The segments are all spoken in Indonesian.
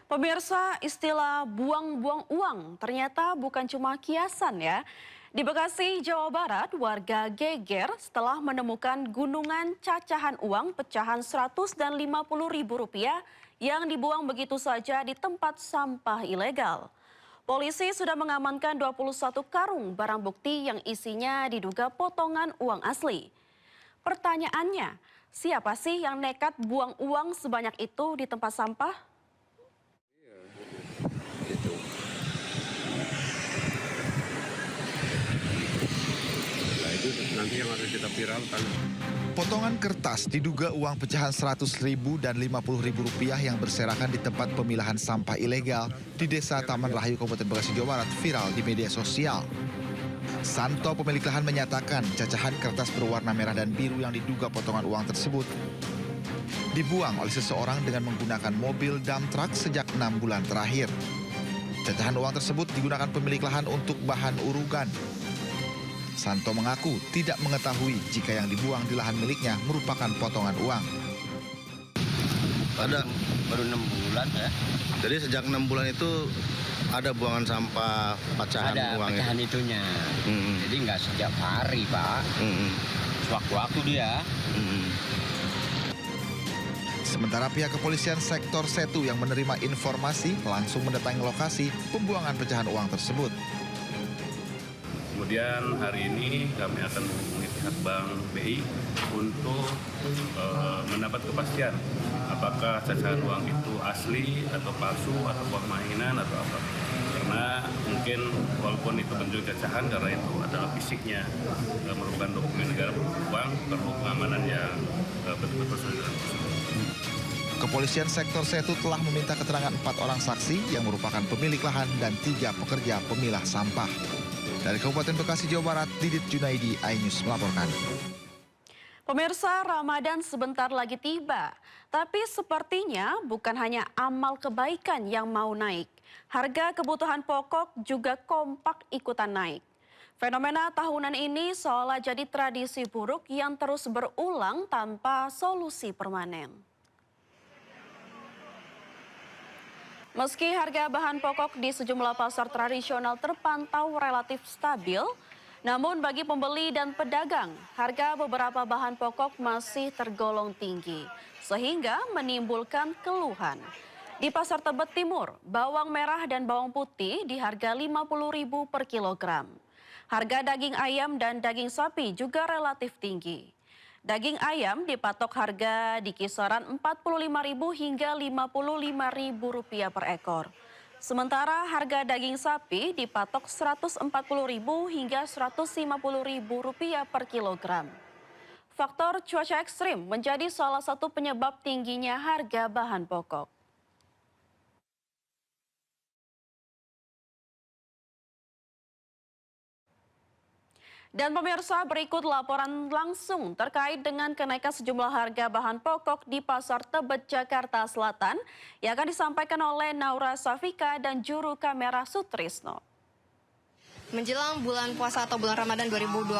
Pemirsa, istilah buang-buang uang ternyata bukan cuma kiasan ya. Di Bekasi, Jawa Barat, warga geger setelah menemukan gunungan cacahan uang pecahan 100 dan 50 ribu rupiah yang dibuang begitu saja di tempat sampah ilegal. Polisi sudah mengamankan 21 karung barang bukti yang isinya diduga potongan uang asli. Pertanyaannya, siapa sih yang nekat buang uang sebanyak itu di tempat sampah? Nah, itu nanti yang akan kita viralkan. Potongan kertas diduga uang pecahan 100.000 dan 50.000 rupiah yang berserakan di tempat pemilahan sampah ilegal di Desa Taman Rahayu, Kabupaten Bekasi, Jawa Barat viral di media sosial. Santo pemilik lahan menyatakan cacahan kertas berwarna merah dan biru yang diduga potongan uang tersebut dibuang oleh seseorang dengan menggunakan mobil dump truck sejak 6 bulan terakhir. Cacahan uang tersebut digunakan pemilik lahan untuk bahan urugan. Santo mengaku tidak mengetahui jika yang dibuang di lahan miliknya merupakan potongan uang. Ada baru 6 bulan ya. Jadi sejak 6 bulan itu ada buangan sampah pecahan uang. Ada pecahan itunya. Jadi nggak setiap hari, Pak. Sewaktu-waktu dia. Sementara pihak kepolisian sektor Setu yang menerima informasi langsung mendatangi lokasi pembuangan pecahan uang tersebut. Kemudian hari ini kami akan menghubungi pihak Bank BI untuk mendapat kepastian apakah cacahan uang itu asli atau palsu atau uang mainan atau apa. Karena mungkin walaupun itu bentuk cacahan karena itu adalah fisiknya merupakan dokumen negara beruang, perlu pengamanan yang betul-betul sudah. Kepolisian sektor Setu telah meminta keterangan 4 orang saksi yang merupakan pemilik lahan dan 3 pekerja pemilah sampah. Dari Kabupaten Bekasi, Jawa Barat, Didit Junaidi, iNews melaporkan. Pemirsa, Ramadan sebentar lagi tiba. Tapi sepertinya bukan hanya amal kebaikan yang mau naik. Harga kebutuhan pokok juga kompak ikutan naik. Fenomena tahunan ini seolah jadi tradisi buruk yang terus berulang tanpa solusi permanen. Meski harga bahan pokok di sejumlah pasar tradisional terpantau relatif stabil, namun bagi pembeli dan pedagang, harga beberapa bahan pokok masih tergolong tinggi, sehingga menimbulkan keluhan. Di Pasar Tebet Timur, bawang merah dan bawang putih di harga Rp50.000 per kilogram. Harga daging ayam dan daging sapi juga relatif tinggi. Daging ayam dipatok harga di kisaran Rp45.000 hingga Rp55.000 per ekor. Sementara harga daging sapi dipatok Rp140.000 hingga Rp150.000 per kilogram. Faktor cuaca ekstrim menjadi salah satu penyebab tingginya harga bahan pokok. Dan pemirsa, berikut laporan langsung terkait dengan kenaikan sejumlah harga bahan pokok di Pasar Tebet, Jakarta Selatan yang akan disampaikan oleh Naura Safika dan juru kamera Sutrisno. Menjelang bulan puasa atau bulan Ramadan 2026,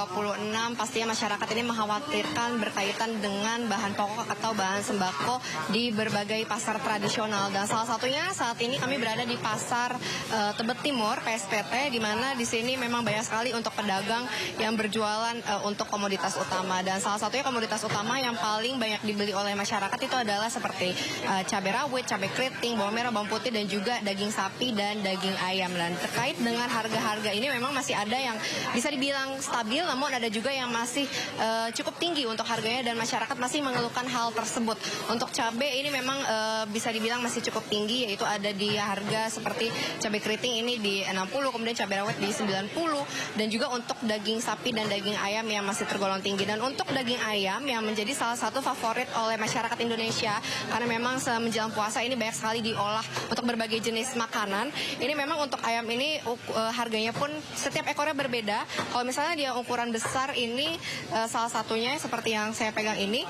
pastinya masyarakat ini mengkhawatirkan berkaitan dengan bahan pokok atau bahan sembako di berbagai pasar tradisional. Dan salah satunya saat ini kami berada di Pasar Tebet Timur, PSPT, di mana di sini memang banyak sekali untuk pedagang yang berjualan untuk komoditas utama. Dan salah satunya komoditas utama yang paling banyak dibeli oleh masyarakat itu adalah seperti cabai rawit, cabai keriting, bawang merah, bawang putih, dan juga daging sapi dan daging ayam. Dan terkait dengan harga-harga ini memang masih ada yang bisa dibilang stabil, namun ada juga yang masih cukup tinggi untuk harganya dan masyarakat masih mengeluhkan hal tersebut. Untuk cabai ini memang bisa dibilang masih cukup tinggi, yaitu ada di harga seperti cabai keriting ini di 60, kemudian cabai rawit di 90, dan juga untuk daging sapi dan daging ayam yang masih tergolong tinggi. Dan untuk daging ayam yang menjadi salah satu favorit oleh masyarakat Indonesia, karena memang menjelang puasa ini banyak sekali diolah untuk berbagai jenis makanan. Ini memang untuk ayam ini harganya pun setiap ekornya berbeda. Kalau misalnya dia ukuran besar ini salah satunya seperti yang saya pegang ini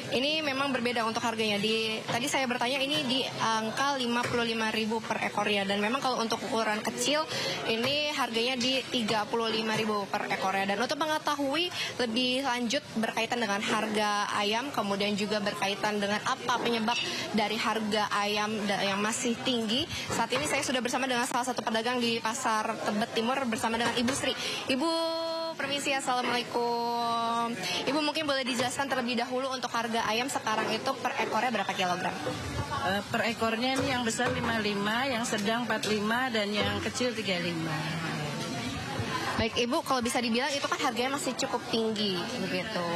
Ini memang berbeda untuk harganya. Tadi saya bertanya ini di angka 55.000 per ekor ya. Dan memang kalau untuk ukuran kecil ini harganya di 35.000 per ekor ya. Dan untuk mengetahui lebih lanjut berkaitan dengan harga ayam, kemudian juga berkaitan dengan apa penyebab dari harga ayam yang masih tinggi, saat ini saya sudah bersama dengan salah satu pedagang di Pasar Tebet Timur bersama dengan Ibu Sri. Ibu, permisi, assalamualaikum. Ibu mungkin boleh dijelaskan terlebih dahulu untuk harga ayam sekarang itu per ekornya berapa kilogram? Per ekornya ini yang besar 55, yang sedang 45, dan yang kecil 35. Baik Ibu, kalau bisa dibilang itu kan harganya masih cukup tinggi begitu.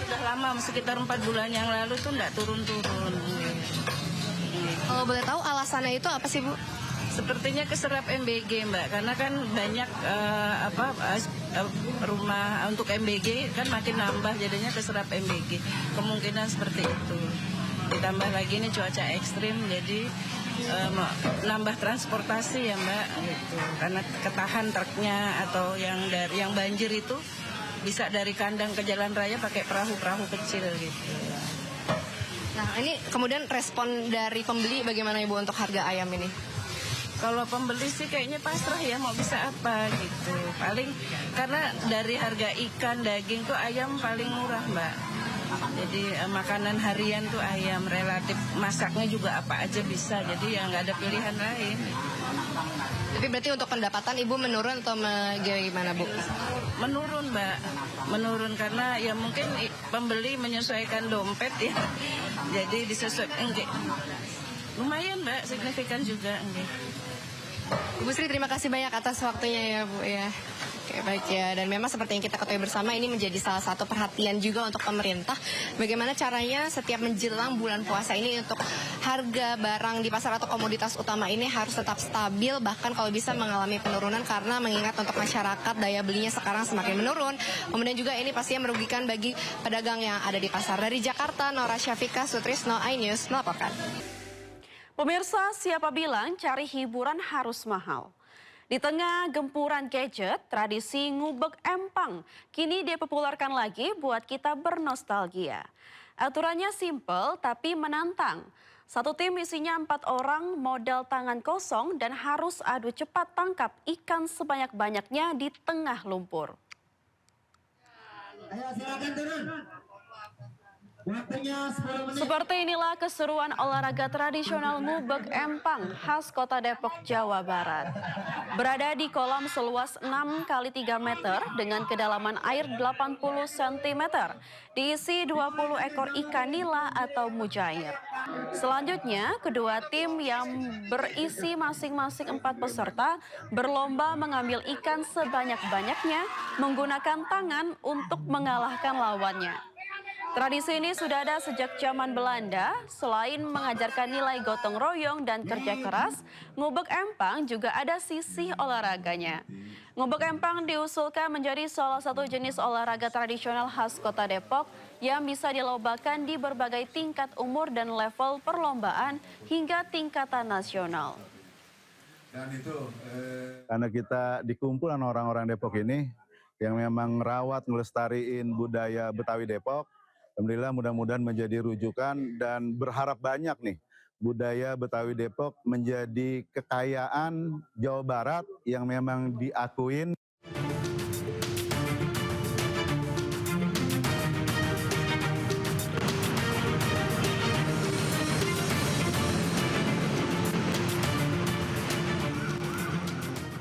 Sudah lama, sekitar 4 bulan yang lalu tuh enggak turun-turun. Kalau boleh tahu alasannya itu apa sih Bu? Sepertinya keserap MBG Mbak, karena kan banyak rumah untuk MBG kan makin nambah, jadinya keserap MBG. Kemungkinan seperti itu. Ditambah lagi ini cuaca ekstrim, jadi nambah transportasi ya Mbak, gitu. Karena ketahan truknya atau yang banjir itu bisa dari kandang ke jalan raya pakai perahu-perahu kecil gitu. Nah ini kemudian respon dari pembeli bagaimana Ibu untuk harga ayam ini? Kalau pembeli sih kayaknya pasrah ya, mau bisa apa gitu. Paling karena dari harga ikan, daging tuh ayam paling murah Mbak. Jadi makanan harian tuh ayam, relatif masaknya juga apa aja bisa. Jadi ya nggak ada pilihan lain. Tapi berarti untuk pendapatan Ibu menurun atau gimana Bu? Menurun Mbak, menurun karena ya mungkin pembeli menyesuaikan dompet ya. Jadi disesuaikan, lumayan Mbak, signifikan juga. Ibu Sri, terima kasih banyak atas waktunya ya Bu ya. Oke, baik ya. Dan memang seperti yang kita ketahui bersama, ini menjadi salah satu perhatian juga untuk pemerintah. Bagaimana caranya setiap menjelang bulan puasa ini untuk harga barang di pasar atau komoditas utama ini harus tetap stabil, bahkan kalau bisa mengalami penurunan, karena mengingat untuk masyarakat daya belinya sekarang semakin menurun. Kemudian juga ini pastinya merugikan bagi pedagang yang ada di pasar. Dari Jakarta, Nora Syafika, Sutrisno, iNews melaporkan. Pemirsa, siapa bilang cari hiburan harus mahal? Di tengah gempuran gadget, tradisi ngubek empang kini dipopulerkan lagi buat kita bernostalgia. Aturannya simpel tapi menantang. Satu tim isinya 4 orang, modal tangan kosong dan harus adu cepat tangkap ikan sebanyak-banyaknya di tengah lumpur. Ayo silakan turun. Waktunya 10 menit. Seperti inilah keseruan olahraga tradisional ngubek empang khas kota Depok, Jawa Barat. Berada di kolam seluas 6 x 3 meter dengan kedalaman air 80 cm. Diisi 20 ekor ikan nila atau mujair. Selanjutnya, kedua tim yang berisi masing-masing 4 peserta berlomba mengambil ikan sebanyak-banyaknya menggunakan tangan untuk mengalahkan lawannya. Tradisi ini sudah ada sejak zaman Belanda. Selain mengajarkan nilai gotong royong dan kerja keras, ngubek empang juga ada sisi olahraganya. Ngubek empang diusulkan menjadi salah satu jenis olahraga tradisional khas kota Depok yang bisa dilombakan di berbagai tingkat umur dan level perlombaan hingga tingkatan nasional. Dan itu karena kita dikumpulan orang-orang Depok ini yang memang merawat, ngelestariin budaya Betawi Depok. Alhamdulillah mudah-mudahan menjadi rujukan dan berharap banyak nih budaya Betawi Depok menjadi kekayaan Jawa Barat yang memang diakuin